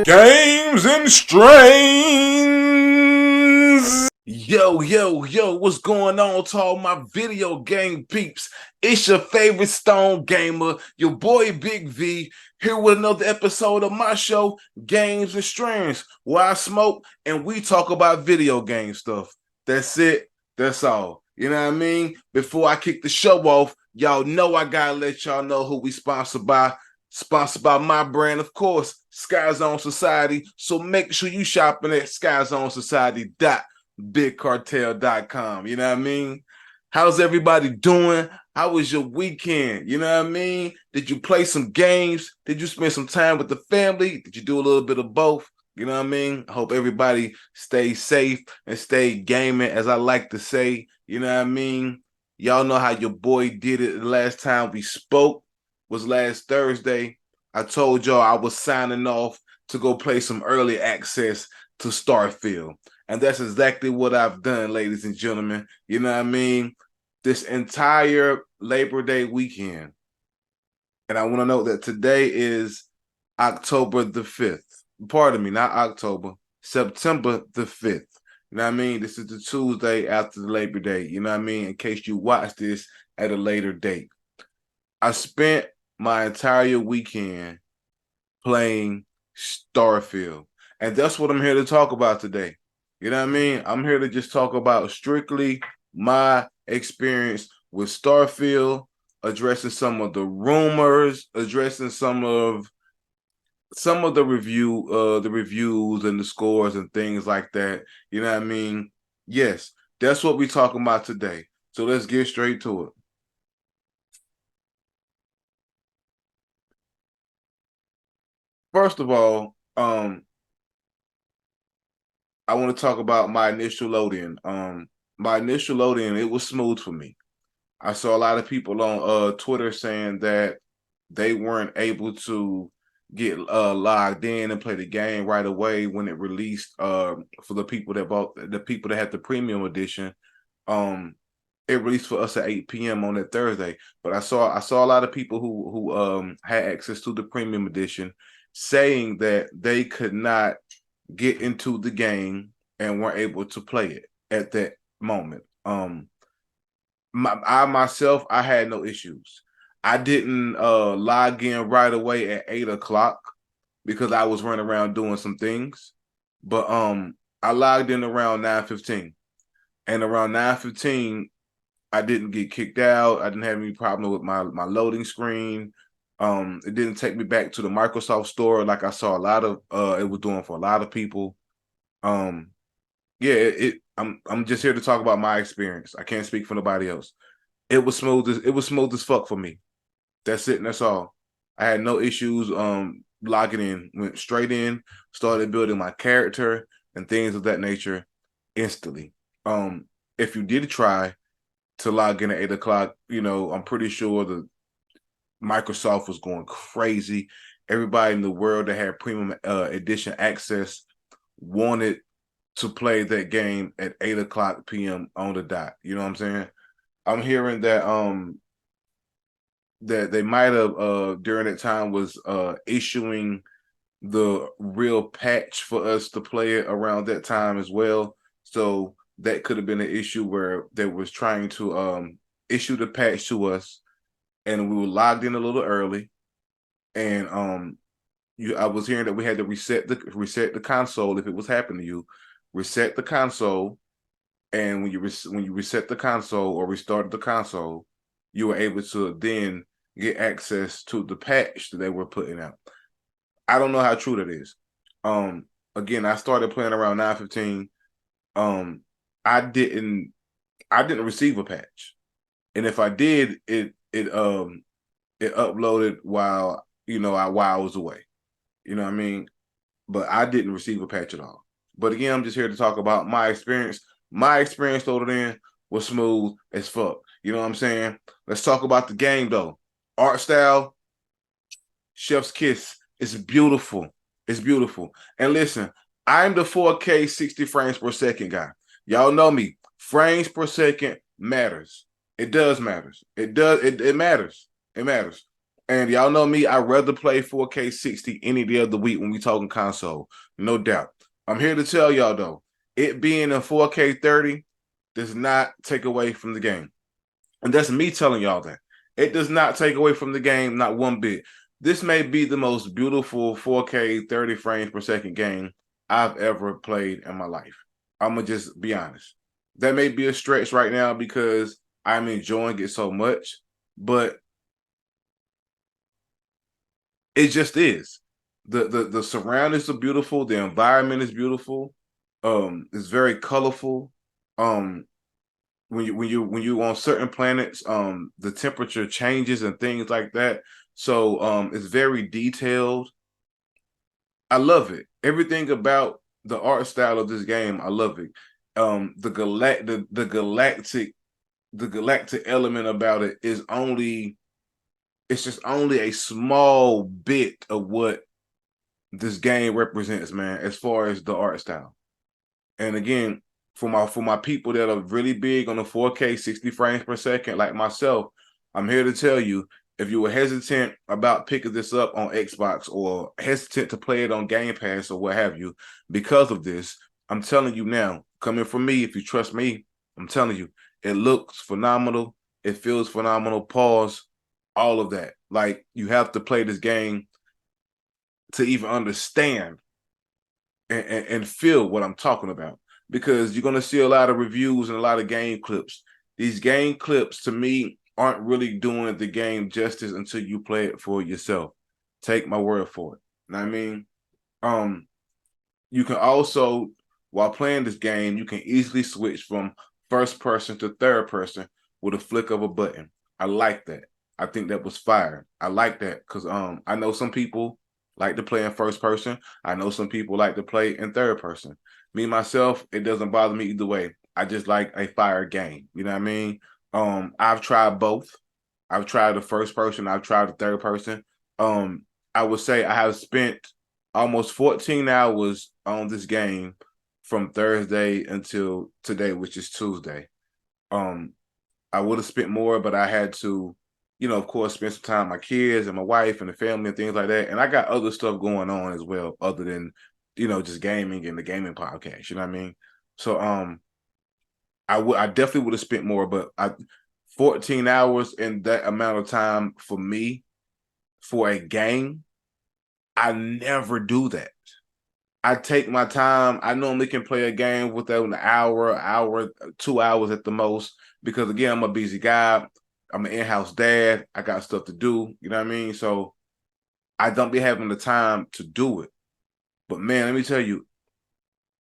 Games and strains. Yo, what's going on to all my video game peeps? It's your favorite Stone Gamer, your boy Big V, here with another episode of my show, Games and Strains, where I smoke and we talk about video game stuff. That's it. That's all. You know what I mean? Before I kick the show off, y'all know I gotta let y'all know who we sponsored by. Sponsored by my brand, of course, Skyzone.Society. So make sure you shopping at Skyzone.Society.bigcartel.com. You know what I mean? How's everybody doing? How was your weekend? You know what I mean? Did you play some games? Did you spend some time with the family? Did you do a little bit of both? You know what I mean? I hope everybody stays safe and stay gaming, as I like to say. You know what I mean? Y'all know how your boy did it the last time we spoke. Was last Thursday. I told y'all I was signing off to go play some early access to Starfield. And that's exactly what I've done, ladies and gentlemen. You know what I mean? This entire Labor Day weekend. And I want to note that today is October the 5th. Pardon me, not October, September the 5th. You know what I mean? This is the Tuesday after the Labor Day. You know what I mean? In case you watch this at a later date. I spent my entire weekend playing Starfield. And that's what I'm here to talk about today. You know what I mean? I'm here to just talk about strictly my experience with Starfield, addressing some of the rumors, addressing some of the reviews and the scores and things like that. You know what I mean? Yes, that's what we're talking about today. So let's get straight to it. First of all, I want to talk about my initial load-in. My initial load-in, it was smooth for me. I saw a lot of people on Twitter saying that they weren't able to get logged in and play the game right away when it released. For the people that had the premium edition, it released for us at 8 p.m. on that Thursday. But I saw a lot of people who had access to the premium edition saying that they could not get into the game and weren't able to play it at that moment. I had no issues. I didn't log in right away at 8 o'clock because I was running around doing some things. But I logged in around 9:15. And around 9:15, I didn't get kicked out. I didn't have any problem with my loading screen. It didn't take me back to the Microsoft store like I saw a lot of it was doing for a lot of people. I'm just here to talk about my experience. I can't speak for nobody else. It was smooth as fuck for me. That's it and that's all. I had no issues logging in. Went straight in, started building my character and things of that nature instantly. If you did try to log in at 8 o'clock, I'm pretty sure the Microsoft was going crazy. Everybody in the world that had premium edition access wanted to play that game at 8 o'clock p.m. on the dot. You know what I'm saying? I'm hearing that that they might have during that time was issuing the real patch for us to play it around that time as well. So that could have been an issue where they was trying to issue the patch to us, and we were logged in a little early, and I was hearing that we had to reset the console if it was happening to you. Reset the console, and when you reset the console or restarted the console, you were able to then get access to the patch that they were putting out. I don't know how true that is. Again, I started playing around 9:15. I didn't receive a patch, and if I did, it uploaded while I was away. You know what I mean? But I didn't receive a patch at all. But again, I'm just here to talk about my experience. My experience loaded in was smooth as fuck. You know what I'm saying? Let's talk about the game though. Art style, chef's kiss. It's beautiful. It's beautiful. And listen, I'm the 4K 60 frames per second guy. Y'all know me. Frames per second matters. It does matters. It matters. It matters. And y'all know me, I'd rather play 4K 60 any day of the week when we talking console. No doubt. I'm here to tell y'all though, it being in 4K 30 does not take away from the game. And that's me telling y'all that. It does not take away from the game, not one bit. This may be the most beautiful 4K 30 frames per second game I've ever played in my life. I'm going to just be honest. That may be a stretch right now because I'm enjoying it so much, but it just is. The surroundings are beautiful. The environment is beautiful. It's very colorful. Um, when you on certain planets, the temperature changes and things like that. So it's very detailed. I love it. Everything about the art style of this game, I love it. The galactic element about it is only it's just only a small bit of what this game represents, man, as far as the art style. And again, for my people that are really big on the 4K 60 frames per second, like myself, I'm here to tell you, if you were hesitant about picking this up on Xbox or hesitant to play it on Game Pass or what have you, because of this, I'm telling you now, coming from me, if you trust me, I'm telling you, it looks phenomenal. It feels phenomenal. Pause, all of that. Like, you have to play this game to even understand and feel what I'm talking about, because you're going to see a lot of reviews and a lot of game clips. These game clips, to me, aren't really doing the game justice until you play it for yourself. Take my word for it. You know what I mean? Um, you can also, while playing this game, you can easily switch from first person to third person with a flick of a button. I like that. I think that was fire. I like that because I know some people like to play in first person. I know some people like to play in third person. Me myself, it doesn't bother me either way. I just like a fire game. You know what I mean? I've tried both. I've tried the first person. I've tried the third person. Um, I would say I have spent almost 14 hours on this game from Thursday until today, which is Tuesday. Um, I would have spent more, but I had to, of course, spend some time with my kids and my wife and the family and things like that. And I got other stuff going on as well, other than, just gaming and the gaming podcast. You know what I mean? So I definitely would have spent more, but 14 hours in that amount of time for me for a game, I never do that. I take my time. I normally can play a game within an hour, 2 hours at the most, because again, I'm a busy guy. I'm an in-house dad. I got stuff to do. You know what I mean? So I don't be having the time to do it. But man, let me tell you,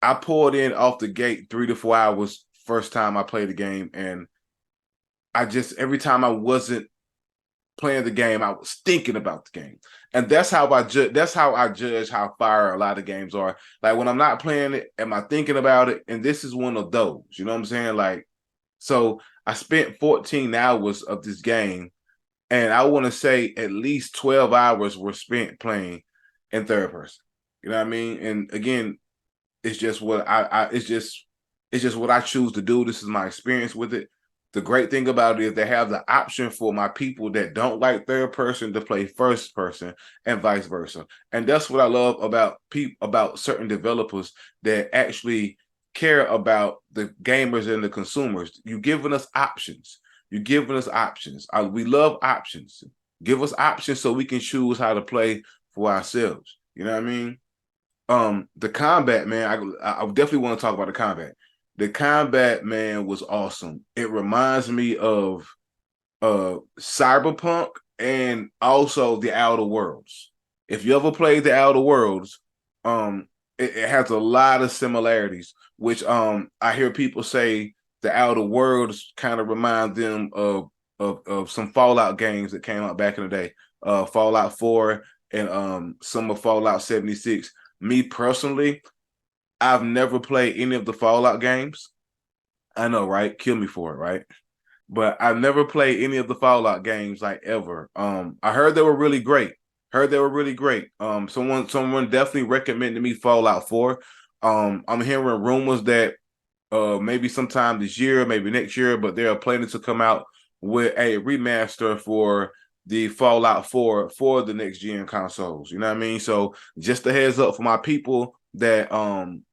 I poured in off the gate 3 to 4 hours first time I played the game, and I just every time I wasn't playing the game, I was thinking about the game. And that's how I judge. That's how I judge how fire a lot of games are. Like when I'm not playing it, am I thinking about it? And this is one of those. You know what I'm saying? Like, so I spent 14 hours of this game, and I want to say at least 12 hours were spent playing in third person. You know what I mean? And again, it's just what it's just what I choose to do. This is my experience with it. The great thing about it is they have the option for my people that don't like third person to play first person and vice versa. And that's what I love about about certain developers that actually care about the gamers and the consumers. You're giving us options. You're giving us options. We love options. Give us options so we can choose how to play for ourselves. You know what I mean? The combat, man, I definitely want to talk about the combat. The combat, man, was awesome. It reminds me of Cyberpunk and also the Outer Worlds. If you ever played the Outer Worlds, it has a lot of similarities, which I hear people say the Outer Worlds kind of remind them of some Fallout games that came out back in the day. Fallout 4 and some of Fallout 76. Me personally, I've never played any of the Fallout games. I know, right? Kill me for it, right? But I've never played any of the Fallout games like ever. I heard they were really great. Heard they were really great. Someone definitely recommended me Fallout 4. I'm hearing rumors that maybe sometime this year, maybe next year, but they're planning to come out with a remaster for the Fallout 4 for the next gen consoles. You know what I mean? So just a heads up for my people that don't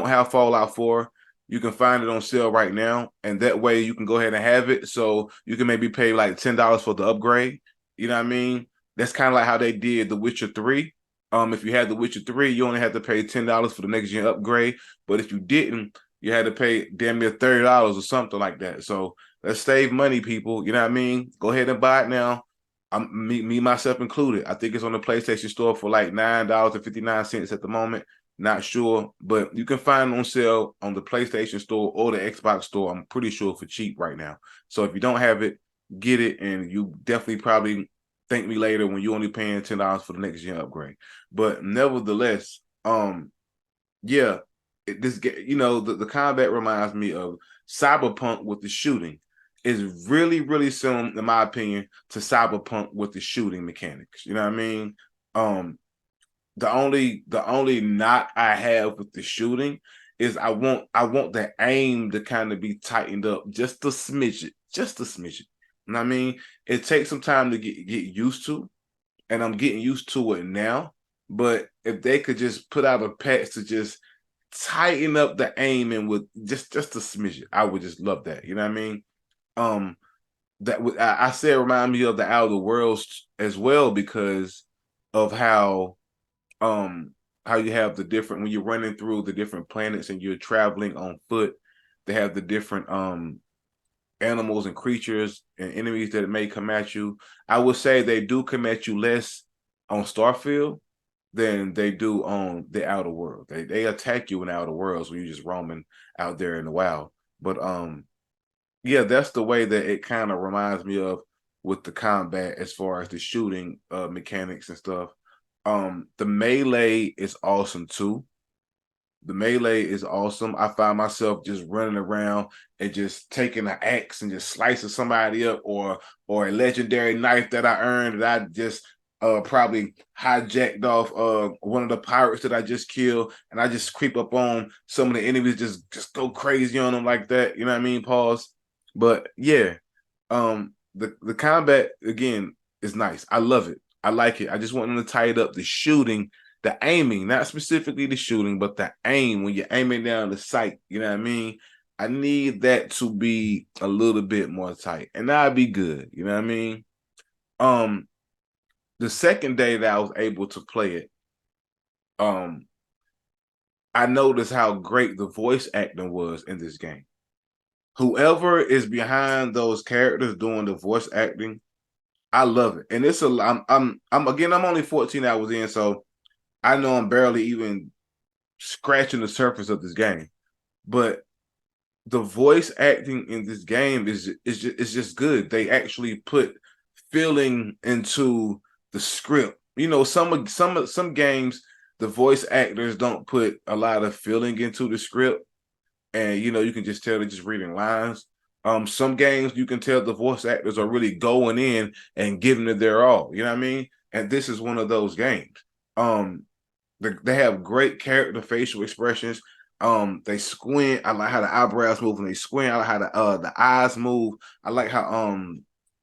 have Fallout 4, you can find it on sale right now, and that way you can go ahead and have it. So you can maybe pay like $10 for the upgrade. You know what I mean? That's kind of like how they did The Witcher 3. If you had The Witcher 3, you only had to pay $10 for the next gen upgrade. But if you didn't, you had to pay damn near $30 or something like that. So let's save money, people. You know what I mean? Go ahead and buy it now. Me myself included. I think it's on the PlayStation Store for like $9.59 at the moment. Not sure, but you can find it on sale on the PlayStation Store or the Xbox Store. I'm pretty sure for cheap right now. So if you don't have it, get it, and you definitely probably thank me later when you're only paying $10 for the next gen upgrade. But nevertheless, yeah, the combat reminds me of Cyberpunk with the shooting. Is really, really similar, in my opinion, to Cyberpunk with the shooting mechanics. You know what I mean? The only knock I have with the shooting is I want the aim to kind of be tightened up just a smidget, just a smidget. You know what I mean? It takes some time to get used to, and I'm getting used to it now. But if they could just put out a patch to just tighten up the aim and with just a smidget, I would just love that. You know what I mean? That I say remind me of the Outer Worlds as well, because of how you have the different, when you're running through the different planets and you're traveling on foot, they have the different animals and creatures and enemies that may come at you. I would say they do come at you less on Starfield than they do on the Outer World. They attack you in the Outer Worlds when you're just roaming out there in the wild. But yeah, that's the way that it kind of reminds me of with the combat as far as the shooting mechanics and stuff. The melee is awesome too. The melee is awesome. I find myself just running around and just taking an axe and just slicing somebody up, or a legendary knife that I earned that I just probably hijacked off one of the pirates that I just killed, and I just creep up on some of the enemies, just go crazy on them like that. You know what I mean? Pause. But yeah, the combat again is nice. I love it. I like it. I just want them to tighten up the shooting, the aiming, not specifically the shooting, but the aim when you're aiming down the sight. You know what I mean? I need that to be a little bit more tight, and that'd be good. You know what I mean? Um, the second day that I was able to play it, I noticed how great the voice acting was in this game. Whoever is behind those characters doing the voice acting, I love it. And it's a I'm only 14 hours in, so I know I'm barely even scratching the surface of this game. But the voice acting in this game is just good. They actually put feeling into the script. You know, some games the voice actors don't put a lot of feeling into the script, and you can just tell they're just reading lines. Some games you can tell the voice actors are really going in and giving it their all. You know what I mean? And this is one of those games. Um, they have great character facial expressions. They squint. I like how the eyebrows move when they squint. I like how the eyes move. I like how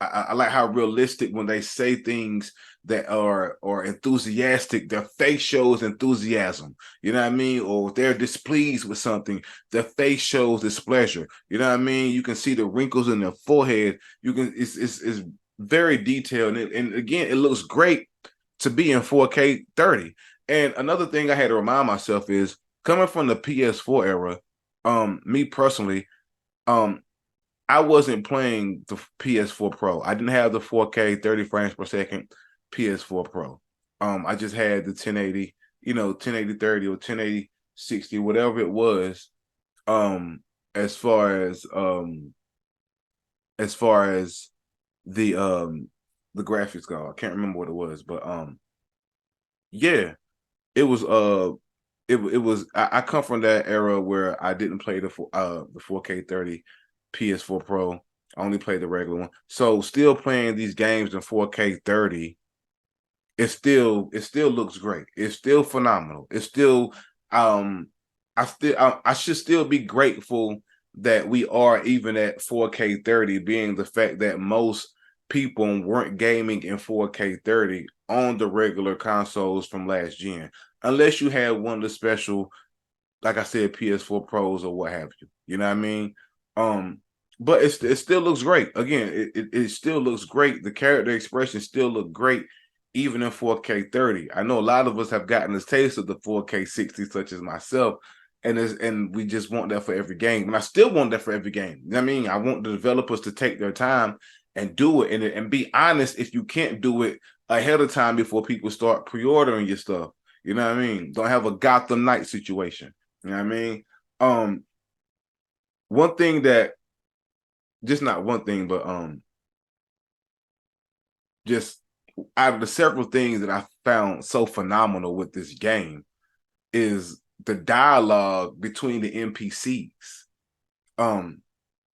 I like how realistic when they say things that are enthusiastic. Their face shows enthusiasm. You know what I mean? Or if they're displeased with something, their face shows displeasure. You know what I mean? You can see the wrinkles in their forehead. It's very detailed, and again, it looks great to be in 4K 30. And another thing I had to remind myself is, coming from the PS4 era, me personally, I wasn't playing the PS4 Pro. I didn't have the 4K 30 frames per second PS4 Pro. I just had the 1080, 1080 30 or 1080 60, whatever it was. As far as the graphics go, I can't remember what it was, but yeah, it was it was I come from that era where I didn't play the 4K 30 PS4 Pro. I only played the regular one. So still playing these games in 4K 30, it still looks great. It's still phenomenal. It's still I should still be grateful that we are even at 4K 30, being the fact that most people weren't gaming in 4K 30 on the regular consoles from last gen, unless you had one of the special, like I said, PS4 Pros or what have you. You know what I mean? But it still looks great. Again, it still looks great. The character expression still look great, even in 4K 30. I know a lot of us have gotten a taste of the 4K 60, such as myself, and we just want that for every game. And I still want that for every game. You know what I mean? I want the developers to take their time and do it, and be honest if you can't do it ahead of time before people start pre-ordering your stuff. You know what I mean? Don't have a Gotham Knight situation. You know what I mean? One thing that, just not one thing, but just out of the several things that I found so phenomenal with this game is the dialogue between the NPCs.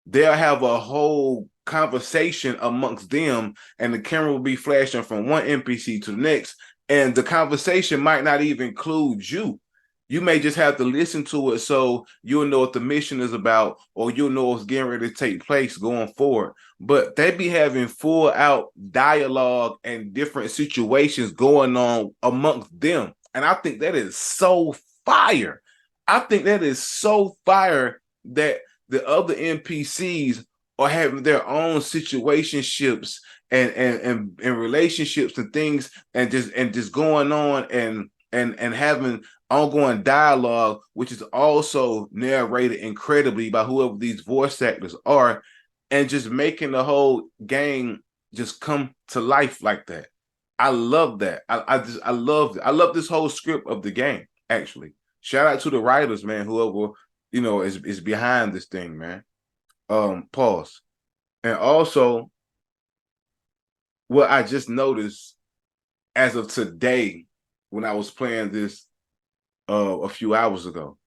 They'll have a whole conversation amongst them, and the camera will be flashing from one NPC to the next, and the conversation might not even include you. You may just have to listen to it so you'll know what the mission is about, or you'll know what's getting ready to take place going forward. But they be having full out dialogue and different situations going on amongst them. And I think that is so fire. I think that is so fire that the other NPCs are having their own situationships and relationships and things, and just going on and having ongoing dialogue, which is also narrated incredibly by whoever these voice actors are, and just making the whole game just come to life like that. I love that. I love this whole script of the game, actually. Shout out to the writers, man, whoever, is behind this thing, man. Pause. And also, what I just noticed as of today, when I was playing this a few hours ago,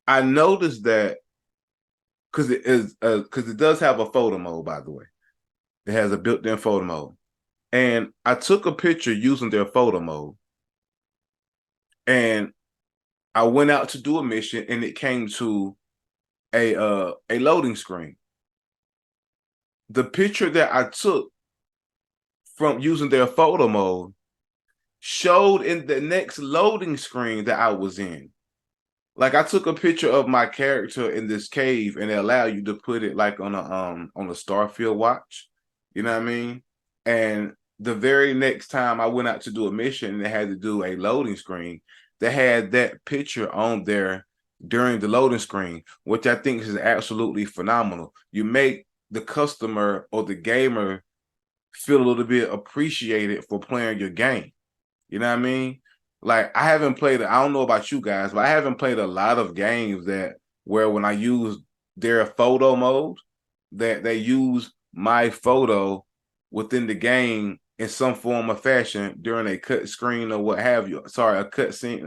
I noticed that because it does have a photo mode, by the way. It has a built-in photo mode. And I took a picture using their photo mode. And I went out to do a mission, and it came to a loading screen. The picture that I took from using their photo mode showed in the next loading screen that I was in. Like, I took a picture of my character in this cave, and it allowed you to put it like on a Starfield watch. You know what I mean? And the very next time I went out to do a mission and they had to do a loading screen, they had that picture on there during the loading screen, which I think is absolutely phenomenal. You make the customer or the gamer feel a little bit appreciated for playing your game. You know what I mean? Like, I don't know about you guys, but I haven't played a lot of games where when I use their photo mode, that they use my photo within the game in some form or fashion during a cut screen or what have you. Sorry, a sorry,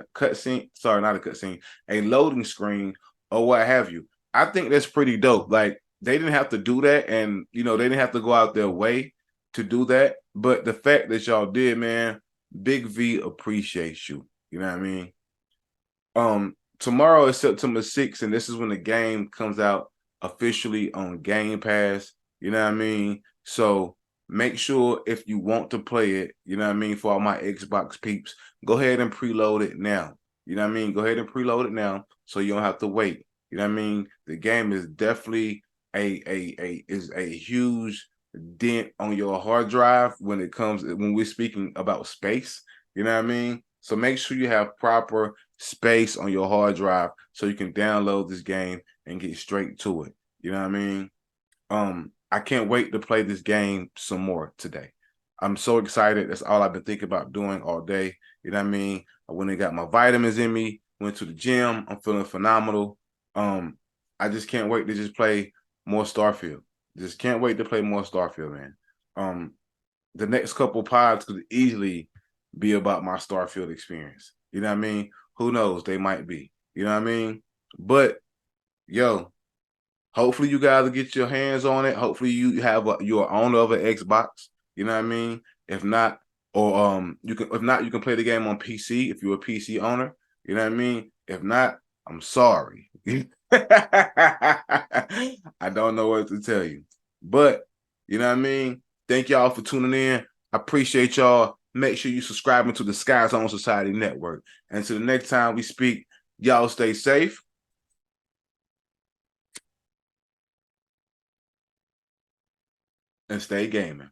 not a cut scene, a loading screen or what have you. I think that's pretty dope. Like, they didn't have to do that, and they didn't have to go out their way to do that. But the fact that y'all did, man, Big V appreciates you. You know what I mean? Tomorrow is September 6th, and this is when the game comes out officially on Game Pass. You know what I mean? So make sure, if you want to play it, you know what I mean, for all my Xbox peeps, go ahead and preload it now. You know what I mean? Go ahead and preload it now so you don't have to wait. You know what I mean? The game is definitely a huge dent on your hard drive when we're speaking about space. You know what I mean? So make sure you have proper space on your hard drive so you can download this game and get straight to it. You know what I mean? I can't wait to play this game some more today. I'm so excited. That's all I've been thinking about doing all day. You know what I mean? I went and got my vitamins in me, went to the gym. I'm feeling phenomenal. I just can't wait to just play more Starfield. Just can't wait to play more Starfield, man. The next couple pods could easily be about my Starfield experience. You know what I mean? Who knows? They might be. You know what I mean? But yo, hopefully you guys will get your hands on it. Hopefully you're owner of an Xbox. You know what I mean? If not, you can play the game on PC if you're a PC owner. You know what I mean? If not, I'm sorry. I don't know what to tell you. But You know what I mean? Thank y'all for tuning in. I appreciate y'all. Make sure you subscribing to the Skyzone.Society network. And until the next time we speak, y'all stay safe and stay gaming.